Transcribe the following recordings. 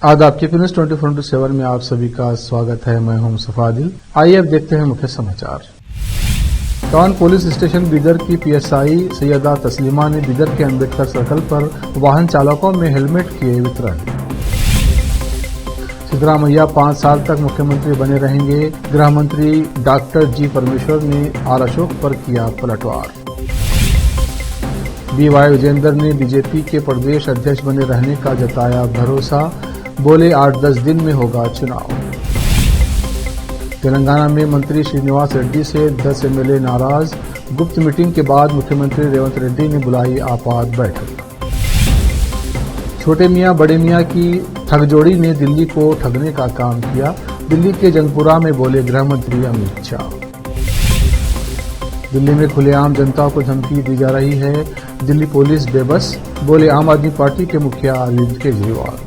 आदाब के न्यूज़ 24/7 में आप सभी का स्वागत है। मैं हूं मुस्तफा आदिल। आइए अब देखते हैं मुख्य समाचार। टाउन पुलिस स्टेशन बीदर की पीएसआई सैयदा तस्लीमा ने बीदर के अम्बेडकर सर्कल पर वाहन चालकों में हेलमेट किए वितरण। सिद्धरामैया 5 साल तक मुख्यमंत्री बने रहेंगे। गृह मंत्री डॉक्टर जी परमेश्वर ने आर अशोक पर किया पलटवार। BY विजेंद्र ने बीजेपी के प्रदेश अध्यक्ष बने रहने का जताया भरोसा। बोले 8-10 दिन में होगा चुनाव। तेलंगाना में मंत्री श्रीनिवास रेड्डी से 10 MLA नाराज। गुप्त मीटिंग के बाद मुख्यमंत्री रेवंत रेड्डी ने बुलाई आपात बैठक। छोटे मियां बड़े मियां की ठगजोड़ी ने दिल्ली को ठगने का काम किया। दिल्ली के जंगपुरा में बोले गृह मंत्री अमित शाह। दिल्ली में खुलेआम जनता को धमकी दी जा रही है। दिल्ली पुलिस बेबस। बोले आम आदमी पार्टी के मुखिया अरविंद केजरीवाल।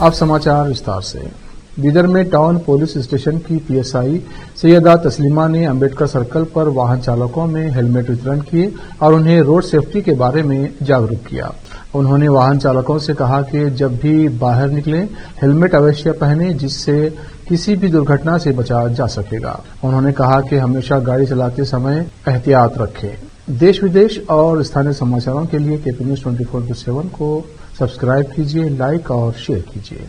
अब समाचार विस्तार से। बीदर में टाउन पुलिस स्टेशन की पीएसआई सैयदा तस्लीमा ने अम्बेडकर सर्कल पर वाहन चालकों में हेलमेट वितरण किए और उन्हें रोड सेफ्टी के बारे में जागरूक किया। उन्होंने वाहन चालकों से कहा कि जब भी बाहर निकलें हेलमेट अवश्य पहनें, जिससे किसी भी दुर्घटना से बचा जा सकेगा। उन्होंने कहा कि हमेशा गाड़ी चलाते समय एहतियात रखें। देश विदेश और स्थानीय समाचारों के लिए केपी न्यूज़ 24/7 को सब्सक्राइब कीजिए, लाइक और शेयर कीजिए।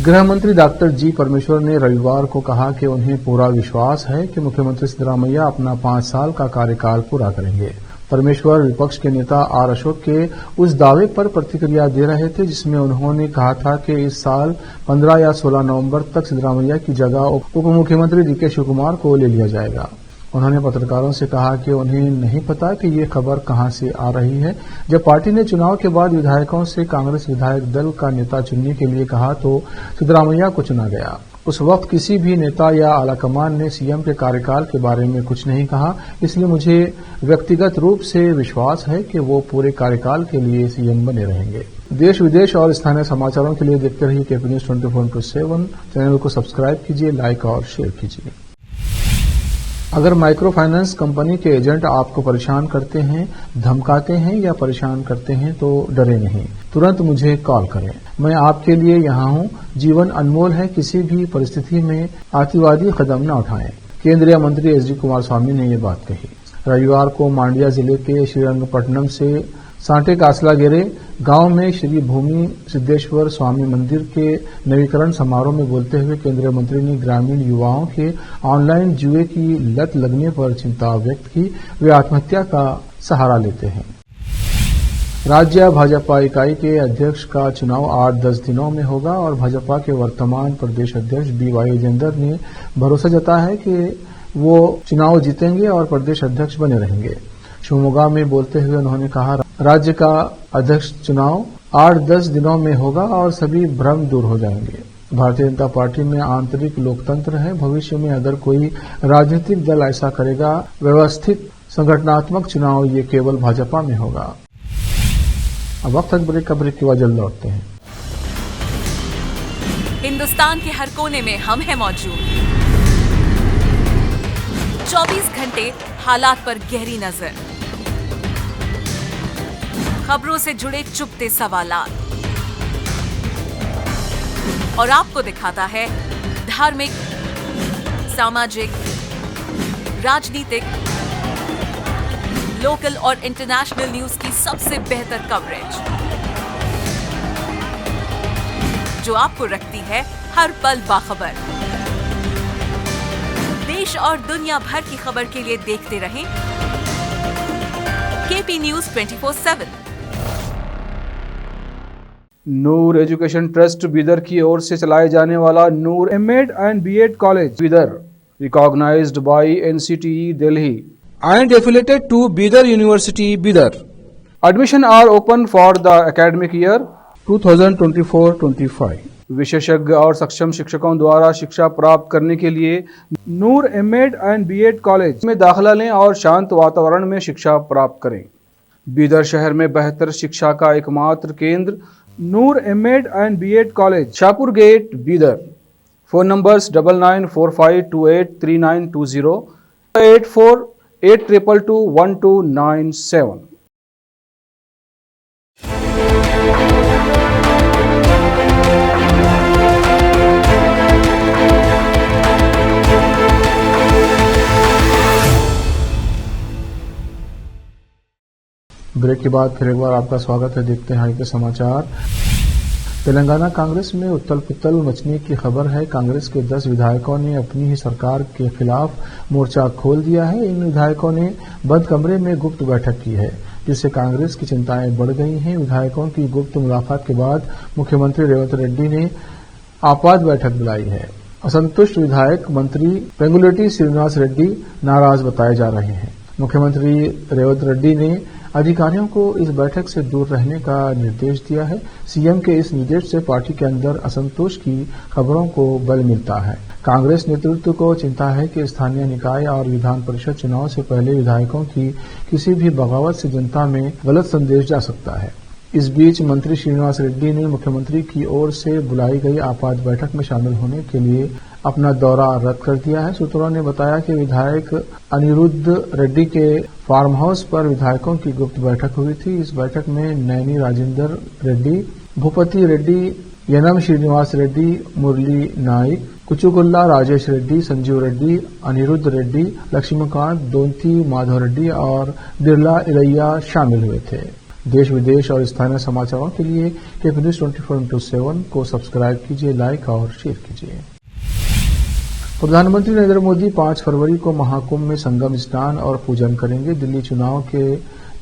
गृह मंत्री डॉक्टर जी परमेश्वर ने रविवार को कहा कि उन्हें पूरा विश्वास है कि मुख्यमंत्री सिद्धरामैया अपना 5 साल का कार्यकाल पूरा करेंगे। परमेश्वर विपक्ष के नेता आर अशोक के उस दावे पर प्रतिक्रिया दे रहे थे जिसमें उन्होंने कहा था कि इस साल 15 या 16 नवंबर तक सिद्धरामैया की जगह उप मुख्यमंत्री DK शिवकुमार को ले लिया जाएगा। उन्होंने पत्रकारों से कहा कि उन्हें नहीं पता कि ये खबर कहां से आ रही है। जब पार्टी ने चुनाव के बाद विधायकों से कांग्रेस विधायक दल का नेता चुनने के लिए कहा तो सिद्धरामैया को चुना गया। उस वक्त किसी भी नेता या आलाकमान ने सीएम के कार्यकाल के बारे में कुछ नहीं कहा, इसलिए मुझे व्यक्तिगत रूप से विश्वास है कि वो पूरे कार्यकाल के लिए सीएम बने रहेंगे। देश विदेश और स्थानीय समाचारों के लिए देखते रहिए केपी न्यूज़ 24/7। चैनल को सब्सक्राइब कीजिए, लाइक और शेयर कीजिए। अगर माइक्रो फाइनेंस कंपनी के एजेंट आपको परेशान करते हैं, धमकाते हैं या परेशान करते हैं तो डरे नहीं, तुरंत मुझे कॉल करें। मैं आपके लिए यहाँ हूँ। जीवन अनमोल है, किसी भी परिस्थिति में अतिवादी कदम न उठाएं। केंद्रीय मंत्री SD कुमारस्वामी ने ये बात कही। रविवार को मांड्या जिले के श्रीरंगपट्टनम से सांटे कासलागेरे गांव में श्री भूमि सिद्धेश्वर स्वामी मंदिर के नवीकरण समारोह में बोलते हुए केंद्रीय मंत्री ने ग्रामीण युवाओं के ऑनलाइन जुए की लत लगने पर चिंता व्यक्त की। वे आत्महत्या का सहारा लेते हैं। राज्य भाजपा इकाई के अध्यक्ष का चुनाव 8-10 दिनों में होगा और भाजपा के वर्तमान प्रदेश अध्यक्ष BY विजेंद्र ने भरोसा जताया है कि वो चुनाव जीतेंगे और प्रदेश अध्यक्ष बने रहेंगे। शिवमोगा में बोलते हुए उन्होंने कहा, राज्य का अध्यक्ष चुनाव 8-10 दिनों में होगा और सभी भ्रम दूर हो जाएंगे। भारतीय जनता पार्टी में आंतरिक लोकतंत्र है। भविष्य में अगर कोई राजनीतिक दल ऐसा करेगा, व्यवस्थित संगठनात्मक चुनाव ये केवल भाजपा में होगा। अब वक्त ब्रेक के बाद जल्द लौटते हैं। हिंदुस्तान के हर कोने में हम हैं मौजूद। 24 घंटे हालात पर गहरी नजर, खबरों से जुड़े चुपते सवालात और आपको दिखाता है धार्मिक, सामाजिक, राजनीतिक, लोकल और इंटरनेशनल न्यूज की सबसे बेहतर कवरेज जो आपको रखती है हर पल बाखबर। देश और दुनिया भर की खबर के लिए देखते रहें KP news 24/7। Noor education trust Bidar की ओर से चलाए जाने वाला Noor M.Ed and B.Ed college Bidar, recognised by NCTE Delhi and affiliated to Bidar University, Bidar. Admission are open for the academic year 2024-25. विशेषज्ञ और सक्षम शिक्षकों द्वारा शिक्षा प्राप्त करने के लिए नूर M.Ed and B.Ed कॉलेज में दाखिला लें और शांत वातावरण में शिक्षा प्राप्त करें। बीदर शहर में बेहतर शिक्षा का एकमात्र केंद्र Noor M.Ed and B.Ed college, Shahpur gate, Bidar. Phone numbers 9945283920, 8482221297। Break के बाद फिर एक बार आपका स्वागत है। देखते हैं आगे के समाचार। तेलंगाना कांग्रेस में उथल पुथल मचने की खबर है। कांग्रेस के 10 विधायकों ने अपनी ही सरकार के खिलाफ मोर्चा खोल दिया है। इन विधायकों ने बंद कमरे में गुप्त बैठक की है, जिससे कांग्रेस की चिंताएं बढ़ गई हैं। विधायकों की गुप्त मुलाकात के बाद मुख्यमंत्री रेवंत रेड्डी ने आपात बैठक बुलाई है। असंतुष्ट विधायक मंत्री पेंगुलेटी श्रीनिवास रेड्डी नाराज बताए जा रहे हैं। मुख्यमंत्री रेवंत रेड्डी ने अधिकारियों को इस बैठक से दूर रहने का निर्देश दिया है। सीएम के इस निर्देश से पार्टी के अंदर असंतोष की खबरों को बल मिलता है। कांग्रेस नेतृत्व को चिंता है कि स्थानीय निकाय और विधान परिषद चुनाव से पहले विधायकों की किसी भी बगावत से जनता में गलत संदेश जा सकता है। इस बीच मंत्री श्रीनिवास रेड्डी ने मुख्यमंत्री की ओर से बुलाई गई आपात बैठक में शामिल होने के लिए अपना दौरा रद्द कर दिया है। सूत्रों ने बताया कि विधायक अनिरुद्ध रेड्डी के फार्म हाउस पर विधायकों की गुप्त बैठक हुई थी। इस बैठक में नैनी राजेंद्र रेड्डी, भूपति रेड्डी, यनम श्रीनिवास रेड्डी, मुरली नाइक, कुचुगुल्ला राजेश रेड्डी, संजीव रेड्डी, अनिरुद्ध रेड्डी, लक्ष्मीकांत दोंती, माधव रेड्डी और बिरला इलैया शामिल हुए थे। देश विदेश और स्थानीय समाचारों के लिए केपी न्यूज 24/7 को सब्सक्राइब कीजिए, लाइक और शेयर कीजिए। प्रधानमंत्री नरेंद्र मोदी 5 फरवरी को महाकुंभ में संगम स्नान और पूजन करेंगे। दिल्ली चुनाव के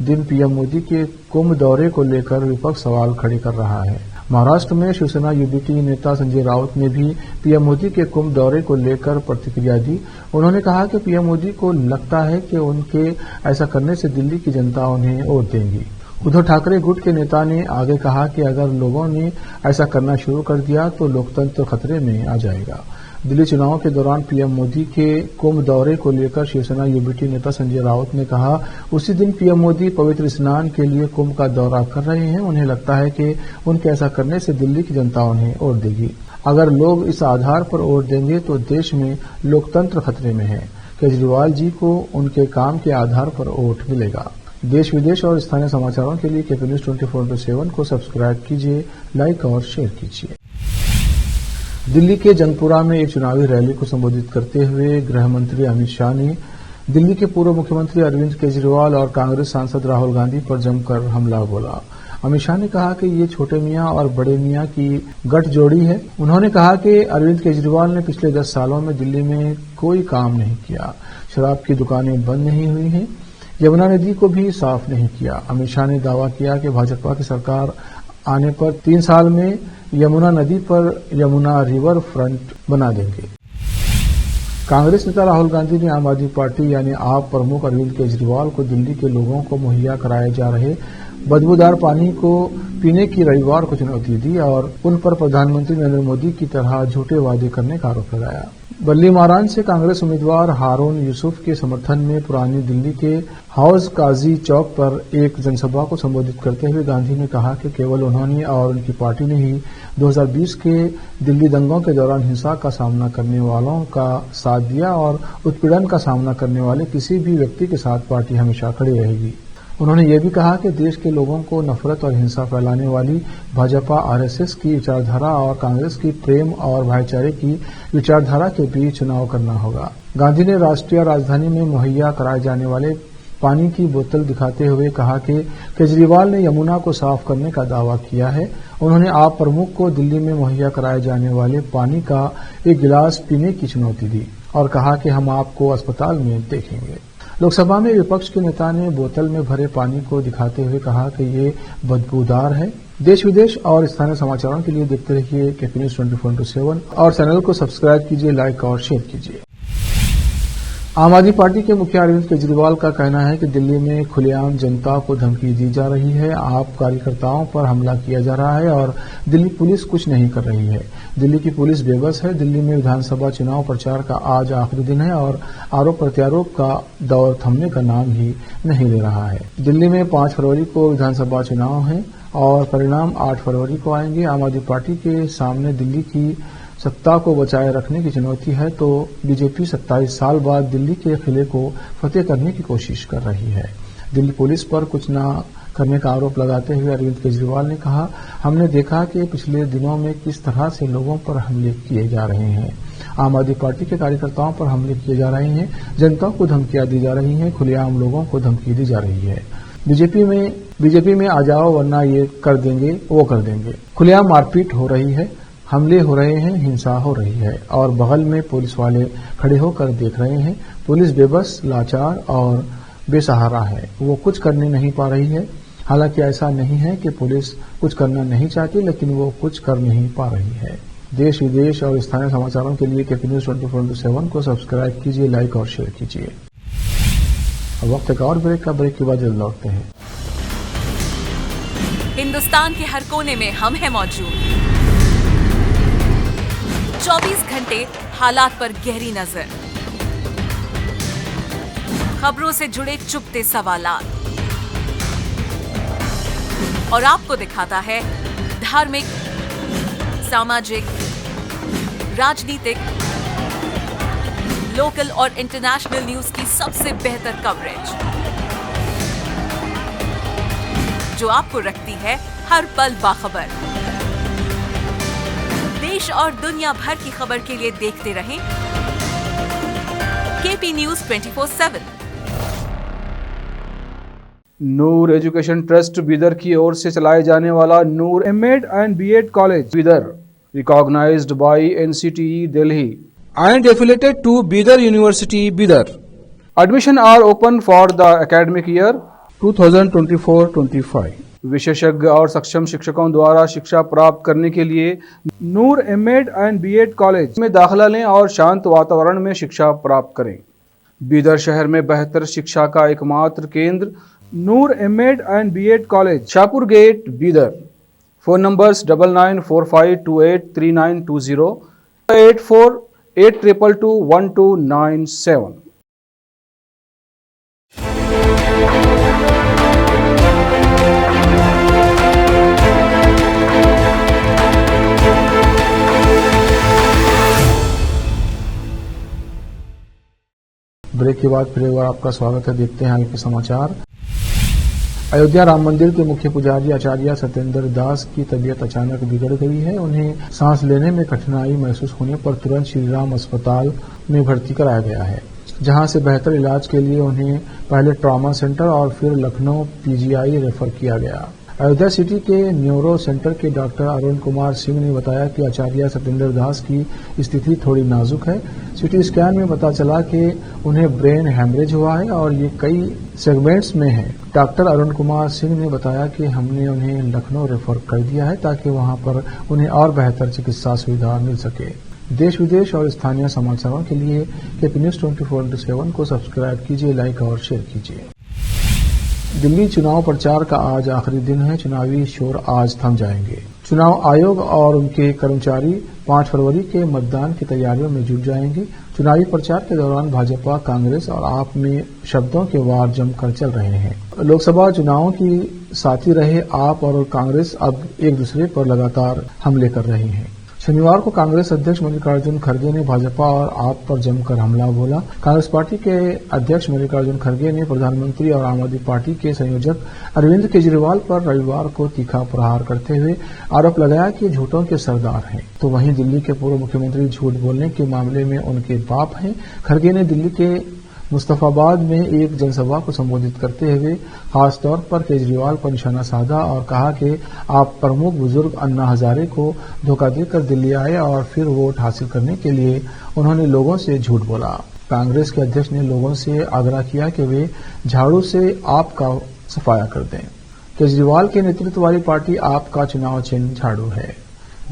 दिन पीएम मोदी के कुंभ दौरे को लेकर विपक्ष सवाल खड़े कर रहा है। महाराष्ट्र में शिवसेना यूबीटी नेता संजय राउत ने भी पीएम मोदी के कुंभ दौरे को लेकर प्रतिक्रिया दी। उन्होंने कहा कि पीएम मोदी को लगता है कि उनके ऐसा करने से दिल्ली की जनता उन्हें वोट देंगी। उद्धव ठाकरे गुट के नेता ने आगे कहा कि अगर लोगों ने ऐसा करना शुरू कर दिया तो लोकतंत्र खतरे में आ जाएगा। दिल्ली चुनाव के दौरान पीएम मोदी के कुंभ दौरे को लेकर शिवसेना यूबीटी नेता संजय राउत ने कहा, उसी दिन पीएम मोदी पवित्र स्नान के लिए कुंभ का दौरा कर रहे हैं। उन्हें लगता है कि उनके ऐसा करने से दिल्ली की जनता उन्हें वोट देगी। अगर लोग इस आधार पर वोट देंगे तो देश में लोकतंत्र खतरे में है। केजरीवाल जी को उनके काम के आधार पर वोट मिलेगा। देश विदेश और स्थानीय समाचारों के लिए केपी न्यूज 24/7 को सब्सक्राइब कीजिए, लाइक और शेयर कीजिए। दिल्ली के जंगपुरा में एक चुनावी रैली को संबोधित करते हुए गृह मंत्री अमित शाह ने दिल्ली के पूर्व मुख्यमंत्री अरविंद केजरीवाल और कांग्रेस सांसद राहुल गांधी पर जमकर हमला बोला। अमित शाह ने कहा कि ये छोटे मियां और बड़े मियां की गठजोड़ी है। उन्होंने कहा कि अरविंद केजरीवाल ने पिछले 10 सालों में दिल्ली में कोई काम नहीं किया, शराब की दुकानें बंद नहीं हुई हैं, यमुना नदी को भी साफ नहीं किया। अमित शाह ने दावा किया कि भाजपा की सरकार आने पर 3 साल में यमुना नदी पर यमुना रिवर फ्रंट बना देंगे। कांग्रेस नेता राहुल गांधी ने आम आदमी पार्टी यानी आप प्रमुख अरविंद केजरीवाल को दिल्ली के लोगों को मुहैया कराए जा रहे बदबूदार पानी को पीने की रविवार को चुनौती दी और उन पर प्रधानमंत्री नरेंद्र मोदी की तरह झूठे वादे करने का आरोप लगाया। बल्ली मारान से कांग्रेस उम्मीदवार हारून यूसुफ के समर्थन में पुरानी दिल्ली के हाउस काजी चौक पर एक जनसभा को संबोधित करते हुए गांधी ने कहा कि केवल उन्होंने और उनकी पार्टी ने ही 2020 के दिल्ली दंगों के दौरान हिंसा का सामना करने वालों का साथ दिया और उत्पीड़न का सामना करने वाले किसी भी व्यक्ति के साथ पार्टी हमेशा खड़ी रहेगी। उन्होंने ये भी कहा कि देश के लोगों को नफरत और हिंसा फैलाने वाली भाजपा आरएसएस की विचारधारा और कांग्रेस की प्रेम और भाईचारे की विचारधारा के बीच चुनाव करना होगा। गांधी ने राष्ट्रीय राजधानी में मुहैया कराए जाने वाले पानी की बोतल दिखाते हुए कहा कि केजरीवाल ने यमुना को साफ करने का दावा किया है। उन्होंने आप प्रमुख को दिल्ली में मुहैया कराए जाने वाले पानी का एक गिलास पीने की चुनौती दी और कहा कि हम आपको अस्पताल में देखेंगे। लोकसभा में विपक्ष के नेता ने बोतल में भरे पानी को दिखाते हुए कहा कि ये बदबूदार है। देश विदेश और स्थानीय समाचारों के लिए देखते रहिए केपी न्यूज 24/7 और चैनल को सब्सक्राइब कीजिए, लाइक और शेयर कीजिए। आम आदमी पार्टी के मुखिया अरविंद केजरीवाल का कहना है कि दिल्ली में खुलेआम जनता को धमकी दी जा रही है, आप कार्यकर्ताओं पर हमला किया जा रहा है और दिल्ली पुलिस कुछ नहीं कर रही है। दिल्ली की पुलिस बेबस है। दिल्ली में विधानसभा चुनाव प्रचार का आज आखिरी दिन है और आरोप प्रत्यारोप का दौर थमने का नाम ही नहीं ले रहा है। दिल्ली में 5 फरवरी को विधानसभा चुनाव है और परिणाम 8 फरवरी को आएंगे। आम आदमी पार्टी के सामने दिल्ली की सत्ता को बचाए रखने की चुनौती है तो बीजेपी 27 साल बाद दिल्ली के किले को फतेह करने की कोशिश कर रही है। दिल्ली पुलिस पर कुछ न करने का आरोप लगाते हुए अरविंद केजरीवाल ने कहा, हमने देखा कि पिछले दिनों में किस तरह से लोगों पर हमले किए जा रहे हैं। आम आदमी पार्टी के कार्यकर्ताओं पर हमले किए जा रहे हैं, जनता को धमकियां दी जा रही हैं, खुलेआम लोगों को धमकी दी जा रही है। बीजेपी में आ जाओ वरना ये कर देंगे वो कर देंगे। खुलेआम मारपीट हो रही है, हमले हो रहे हैं, हिंसा हो रही है और बगल में पुलिस वाले खड़े होकर देख रहे हैं। पुलिस बेबस, लाचार और बेसहारा है, वो कुछ करने नहीं पा रही है। हालांकि ऐसा नहीं है कि पुलिस कुछ करना नहीं चाहती, लेकिन वो कुछ कर नहीं पा रही है। देश विदेश और स्थानीय समाचारों के लिए केपी न्यूज 24/7 को सब्सक्राइब कीजिए, लाइक और शेयर कीजिए। अब वक्त एक और ब्रेक का, ब्रेक के बाद जल्द लौटते हैं। हिंदुस्तान के हर कोने में हम हैं मौजूद। 24 घंटे हालात पर गहरी नजर, खबरों से जुड़े चुपते सवालात और आपको दिखाता है धार्मिक, सामाजिक, राजनीतिक, लोकल और इंटरनेशनल न्यूज की सबसे बेहतर कवरेज, जो आपको रखती है हर पल बाखबर। देश और दुनिया भर की खबर के लिए देखते रहें KP news 24/7। Noor education trust Bidar की ओर से चलाए जाने वाला Noor MEd and BEd college Bidar, recognised by NCTE Delhi and affiliated to Bidar University, Bidar. Admission are open for the academic year 2024-25। विशेषज्ञ और सक्षम शिक्षकों द्वारा शिक्षा प्राप्त करने के लिए नूर एमएड एंड बीएड कॉलेज में दाखिला लें और शांत वातावरण में शिक्षा प्राप्त करें। बीदर शहर में बेहतर शिक्षा का एकमात्र केंद्र Noor MEd and BEd college, Shahpur gate, Bidar. Phone numbers 9945283920, 8482221297। Break के बाद फिर एक बार आपका स्वागत है। देखते हैं आगे के समाचार। अयोध्या राम मंदिर के मुख्य पुजारी आचार्य सत्येंद्र दास की तबीयत अचानक बिगड़ गई है। उन्हें सांस लेने में कठिनाई महसूस होने पर तुरंत श्रीराम अस्पताल में भर्ती कराया गया है, जहां से बेहतर इलाज के लिए उन्हें पहले ट्रॉमा सेंटर और फिर लखनऊ पीजीआई रेफर किया गया। अयोध्या सिटी के न्यूरो सेंटर के डॉक्टर अरुण कुमार सिंह ने बताया कि आचार्य सत्येंद्र दास की स्थिति थोड़ी नाजुक है। सिटी स्कैन में पता चला कि उन्हें ब्रेन हैमरेज हुआ है और ये कई सेगमेंट्स में है। डॉक्टर अरुण कुमार सिंह ने बताया कि हमने उन्हें लखनऊ रेफर कर दिया है ताकि वहां पर उन्हें और बेहतर चिकित्सा सुविधा मिल सके। देश विदेश और स्थानीय समाचारों के लिए केपी न्यूज 24/7 को सब्सक्राइब कीजिए, लाइक और शेयर कीजिए। दिल्ली चुनाव प्रचार का आज आखिरी दिन है। चुनावी शोर आज थम जाएंगे। चुनाव आयोग और उनके कर्मचारी 5 फरवरी के मतदान की तैयारियों में जुट जाएंगे। चुनावी प्रचार के दौरान भाजपा, कांग्रेस और आप में शब्दों के वार जमकर चल रहे हैं। लोकसभा चुनावों की साथी रहे आप और कांग्रेस अब एक दूसरे पर लगातार हमले कर रहे हैं। शनिवार को कांग्रेस अध्यक्ष मल्लिकार्जुन खड़गे ने भाजपा और आप पर जमकर हमला बोला। कांग्रेस पार्टी के अध्यक्ष मल्लिकार्जुन खड़गे ने प्रधानमंत्री और आम आदमी पार्टी के संयोजक अरविंद केजरीवाल पर रविवार को तीखा प्रहार करते हुए आरोप लगाया कि झूठों के सरदार हैं। तो वहीं दिल्ली के पूर्व मुख्यमंत्री झूठ बोलने के मामले में उनके बाप हैं। खड़गे ने दिल्ली के मुस्तफाबाद में एक जनसभा को संबोधित करते हुए खासतौर पर केजरीवाल पर निशाना साधा और कहा कि आप प्रमुख बुजुर्ग अन्ना हजारे को धोखा देकर दिल्ली आए और फिर वोट हासिल करने के लिए उन्होंने लोगों से झूठ बोला। कांग्रेस के अध्यक्ष ने लोगों से आग्रह किया कि वे झाड़ू से आप का सफाया कर दें। केजरीवाल के नेतृत्व वाली पार्टी आप का चुनाव चिन्ह झाड़ू है।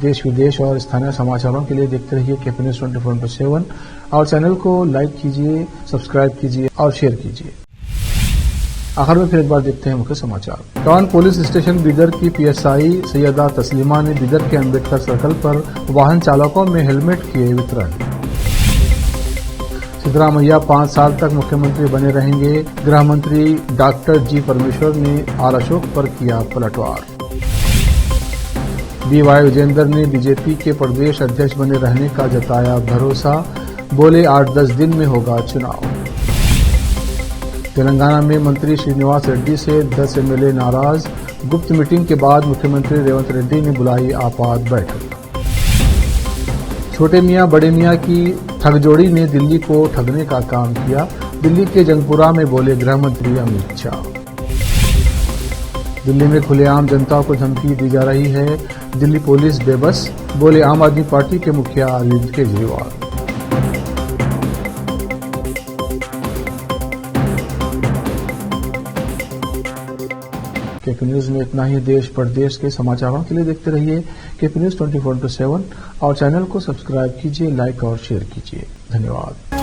देश विदेश और स्थानीय समाचारों के लिए देखते रहिए केपी न्यूज 24/7 और चैनल को लाइक कीजिए, सब्सक्राइब कीजिए और शेयर कीजिए। आखिर में फिर एक बार देखते हैं मुख्य समाचार। टाउन पुलिस स्टेशन बीदर की पीएसआई सैयदा तस्लीमा ने बीदर के अम्बेडकर सर्कल पर वाहन चालकों में हेलमेट किए वितरण। सिद्धरामैया 5 साल तक मुख्यमंत्री बने रहेंगे। गृह मंत्री डॉक्टर जी परमेश्वर ने आर अशोक पर किया पलटवार। BY विजेंद्र ने बीजेपी के प्रदेश अध्यक्ष बने रहने का जताया भरोसा, बोले 8-10 दिन में होगा चुनाव। तेलंगाना में मंत्री श्रीनिवास रेड्डी से 10 MLA नाराज, गुप्त मीटिंग के बाद मुख्यमंत्री रेवंत रेड्डी ने बुलाई आपात बैठक। छोटे मियां बड़े मियां की ठगजोड़ी ने दिल्ली को ठगने का काम किया, दिल्ली के जंगपुरा में बोले गृह मंत्री अमित शाह। दिल्ली में खुलेआम जनता को धमकी दी जा रही है, दिल्ली पुलिस बेबस, बोले आम आदमी पार्टी के मुखिया अरविंद केजरीवाल। केपी न्यूज में इतना ही। देश प्रदेश के समाचारों के लिए देखते रहिए केपी न्यूज 24/7 और चैनल को सब्सक्राइब कीजिए, लाइक और शेयर कीजिए। धन्यवाद।